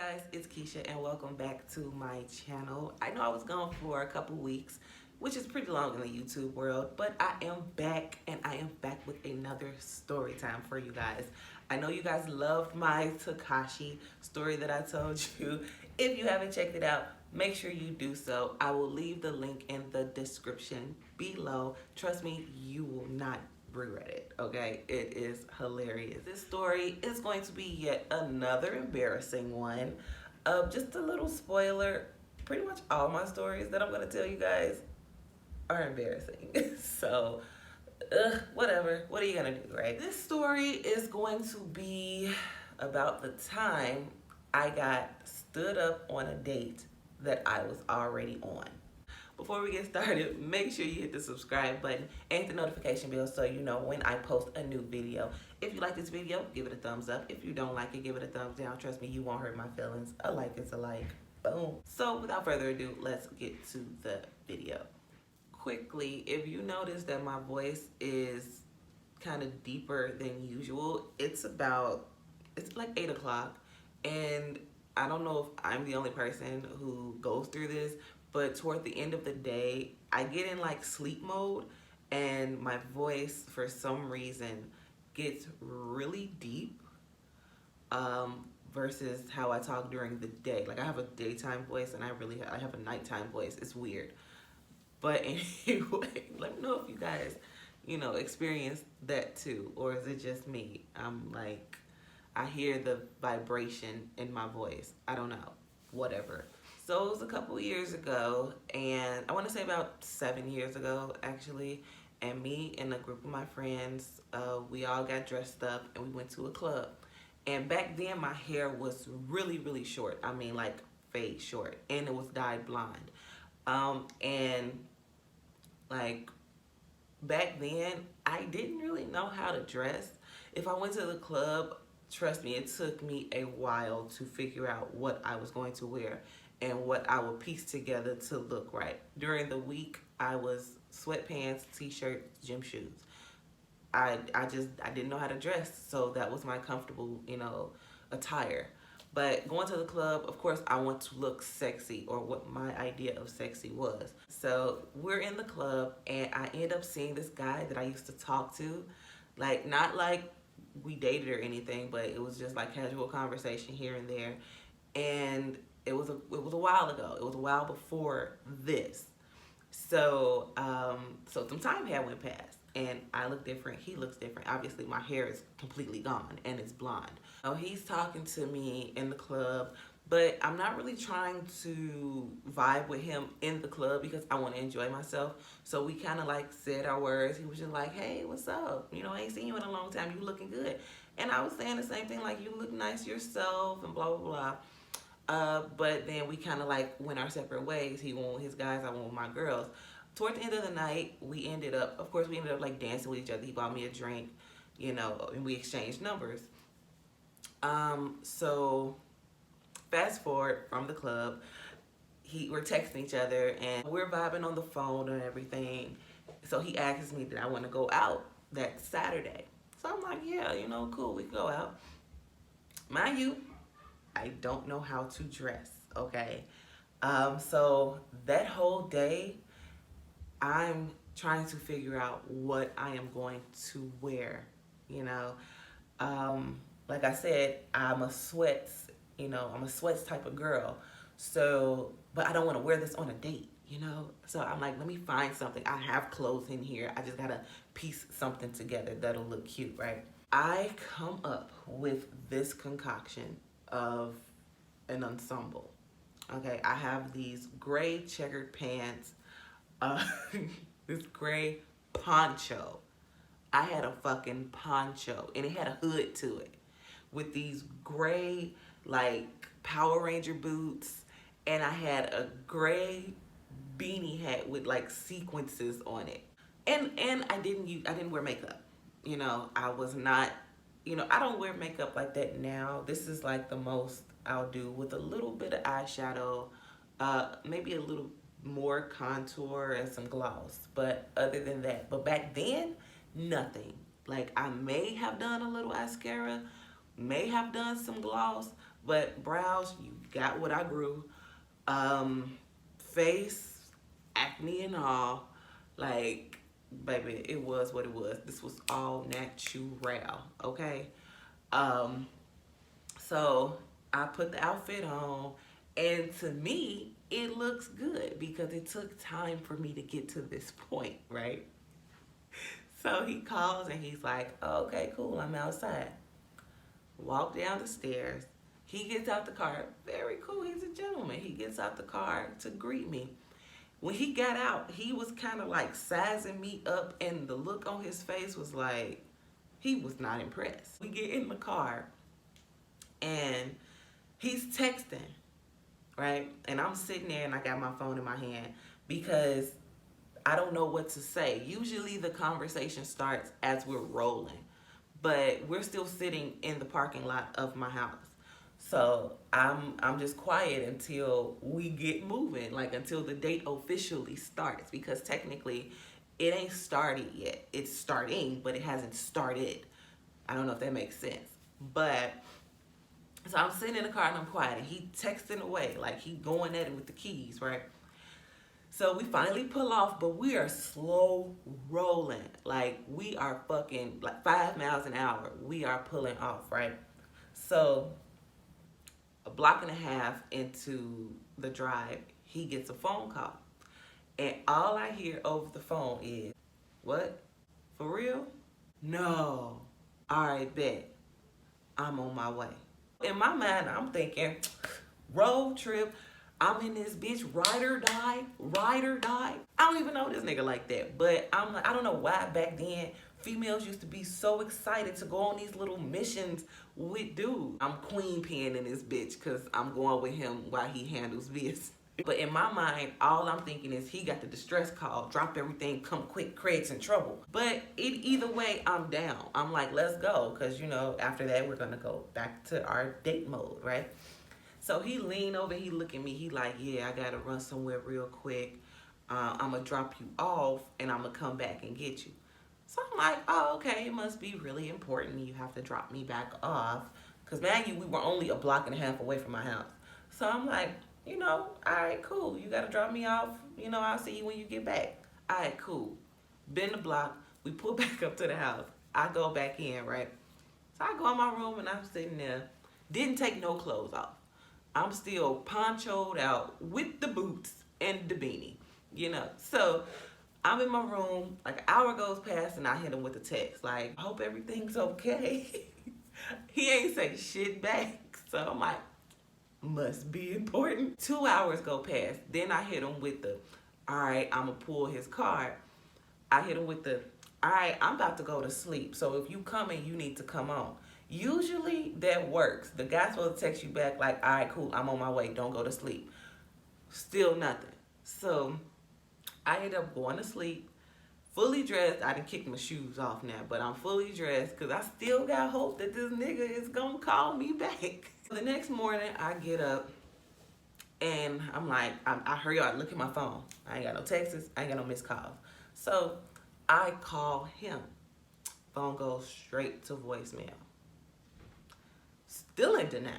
guys, it's Keisha and welcome back to my channel. I know I was gone for a couple weeks, which is pretty long in the YouTube world, but I am back and I am back with another story time for you guys. I know you guys loved my Takashi story that I told you. If you haven't checked it out, make sure you do so. I will leave the link in the description below. Trust me, you will not regret it, okay? It is hilarious. This story is going to be yet another embarrassing one. Just a little spoiler, pretty much all my stories that I'm going to tell you guys are embarrassing. So, whatever. What are you going to do, right? This story is going to be about the time I got stood up on a date that I was already on. Before we get started, make sure you hit the subscribe button and hit the notification bell so you know when I post a new video. If you like this video, give it a thumbs up. If you don't like it, give it a thumbs down. Trust me, you won't hurt my feelings. A like is a like. Boom. So without further ado, let's get to the video. Quickly, if you notice that my voice is kind of deeper than usual, it's like 8 o'clock, and I don't know if I'm the only person who goes through this, but toward the end of the day, I get in like sleep mode and my voice for some reason gets really deep versus how I talk during the day. Like I have a daytime voice and I have a nighttime voice. It's weird. But anyway, let me know if you guys, experience that too, or is it just me? I'm like, I hear the vibration in my voice. I don't know, whatever. So it was a couple years ago, and I want to say about 7 years ago, actually, and me and a group of my friends, we all got dressed up and we went to a club. And back then, my hair was really, really short. I mean, like fade short, and it was dyed blonde. And like back then, I didn't really know how to dress. If I went to the club, trust me, it took me a while to figure out what I was going to wear and what I would piece together to look right. During the week, I was sweatpants, t-shirt, gym shoes. I didn't know how to dress, so that was my comfortable, attire. But going to the club, of course, I want to look sexy, or what my idea of sexy was. So we're in the club, and I end up seeing this guy that I used to talk to. Like, not like we dated or anything, but it was just like casual conversation here and there. And it was a while ago. It was a while before this. So so some time had went past, and I look different. He looks different. Obviously, my hair is completely gone and it's blonde. So he's talking to me in the club, but I'm not really trying to vibe with him in the club because I want to enjoy myself. So we kind of like said our words. He was just like, "Hey, what's up? I ain't seen you in a long time. You looking good." And I was saying the same thing, like, "You look nice yourself," and blah, blah, blah. But then we kind of like went our separate ways. He went with his guys, I went with my girls. Toward the end of the night, we ended up like dancing with each other. He bought me a drink, and we exchanged numbers. So fast forward from the club, we're texting each other and we're vibing on the phone and everything. So he asks me, did I want to go out that Saturday? So I'm like, yeah, cool, we can go out. Mind you, I don't know how to dress, okay? So that whole day, I'm trying to figure out what I am going to wear, Like I said, I'm a sweats type of girl. So, but I don't want to wear this on a date, So I'm like, let me find something. I have clothes in here. I just gotta piece something together that'll look cute, right? I come up with this concoction of an ensemble. Okay, I have these gray checkered pants, this gray poncho. I had a fucking poncho and it had a hood to it with these gray like Power Ranger boots, and I had a gray beanie hat with like sequences on it. And I didn't wear makeup. I was not, I don't wear makeup like that now. This is like the most I'll do, with a little bit of eyeshadow, maybe a little more contour and some gloss. But other than that, but back then, nothing. Like I may have done a little mascara, may have done some gloss, But brows, you got what I grew. Face, acne and all. Like, baby, it was what it was. This was all natural, okay? Um, so I put the outfit on, and to me, it looks good because it took time for me to get to this point, right? So he calls and he's like, oh, okay, cool, I'm outside. Walk down the stairs. He gets out the car. Very cool, he's a gentleman. He gets out the car to greet me. When he got out, he was kind of like sizing me up, and the look on his face was like, he was not impressed. We get in the car, and he's texting, right? And I'm sitting there, and I got my phone in my hand because I don't know what to say. Usually the conversation starts as we're rolling, but we're still sitting in the parking lot of my house. So I'm just quiet until we get moving, like until the date officially starts, because technically it ain't started yet. It's starting, but it hasn't started. I don't know if that makes sense. But so I'm sitting in the car and I'm quiet, and he texting away, like he going at it with the keys, right? So we finally pull off, but we are slow rolling. Like we are fucking like 5 miles an hour. We are pulling off, right? So a block and a half into the drive, he gets a phone call. And all I hear over the phone is, what? For real? No. All right, bet. I'm on my way. In my mind, I'm thinking, road trip. I'm in this bitch, ride or die, ride or die. I don't even know this nigga like that. But I'm like, I don't know why back then females used to be so excited to go on these little missions with dudes. I'm queen peeing in this bitch because I'm going with him while he handles this. But in my mind, all I'm thinking is he got the distress call, drop everything, come quick, Craig's in trouble. But either way, I'm down. I'm like, let's go. Because, you know, after that, we're going to go back to our date mode, right? So he leaned over, he look at me, he like, yeah, I got to run somewhere real quick. I'm going to drop you off, and I'm going to come back and get you. So I'm like, oh, okay, it must be really important. You have to drop me back off. Because, man, we were only a block and a half away from my house. So I'm like, you know, all right, cool. You got to drop me off. You know, I'll see you when you get back. All right, cool. Been the block. We pull back up to the house. I go back in, right? So I go in my room, and I'm sitting there. Didn't take no clothes off. I'm still ponchoed out with the boots and the beanie, you know. So I'm in my room, like an hour goes past, and I hit him with a text, like, I hope everything's okay. He ain't say shit back. So I'm like, must be important. 2 hours go past. Then I hit him with the, all right, I'm going to pull his card. I hit him with the, all right, I'm about to go to sleep. So if you coming, you need to come on. Usually that works. The guy's supposed to text you back like, all right, cool, I'm on my way. Don't go to sleep. Still nothing. So I ended up going to sleep, fully dressed. I done kicked my shoes off now, but I'm fully dressed because I still got hope that this nigga is going to call me back. The next morning, I get up, and I'm like, I hurry up, look at my phone. I ain't got no texts. I ain't got no missed calls. So I call him. Phone goes straight to voicemail. Still in denial.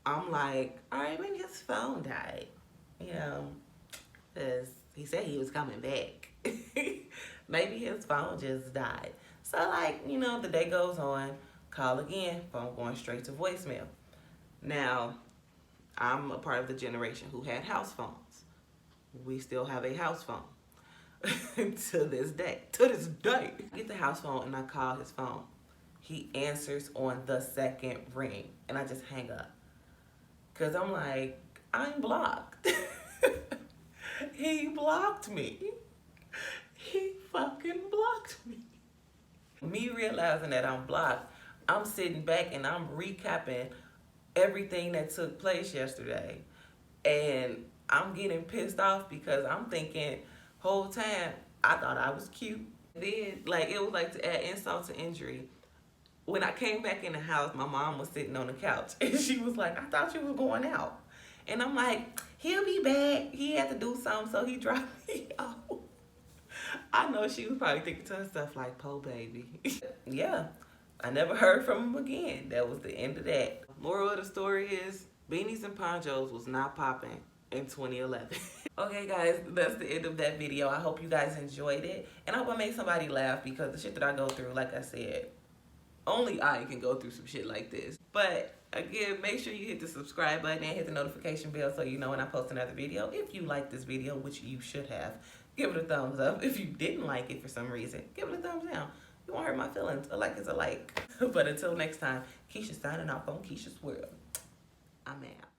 I'm like, all right, maybe his phone died, you know, because he said he was coming back. Maybe his phone just died. So, like, you know, the day goes on, call again, phone going straight to voicemail. Now, I'm a part of the generation who had house phones. We still have a house phone to this day. To this day. I get the house phone and I call his phone. He answers on the second ring, and I just hang up. Because I'm like, I'm blocked. He blocked me. He fucking blocked me. Me realizing that I'm blocked, I'm sitting back and I'm recapping everything that took place yesterday. And I'm getting pissed off because I'm thinking, whole time, I thought I was cute. Then, like, it was like to add insult to injury. When I came back in the house, my mom was sitting on the couch, and she was like, I thought you was going out. And I'm like, he'll be back. He had to do something, so he dropped me off. I know she was probably thinking to herself, like, po baby. Yeah, I never heard from him again. That was the end of that. Moral of the story is, Beanies and ponchos was not popping in 2011. Okay, guys, that's the end of that video. I hope you guys enjoyed it. And I hope I made somebody laugh because the shit that I go through, like I said, only I can go through some shit like this. But again, make sure you hit the subscribe button and hit the notification bell so you know when I post another video. If you like this video, which you should have, give it a thumbs up. If you didn't like it for some reason, give it a thumbs down. You won't hurt my feelings. A like is a like. But until next time, Keisha signing off on Keisha's World. I'm out.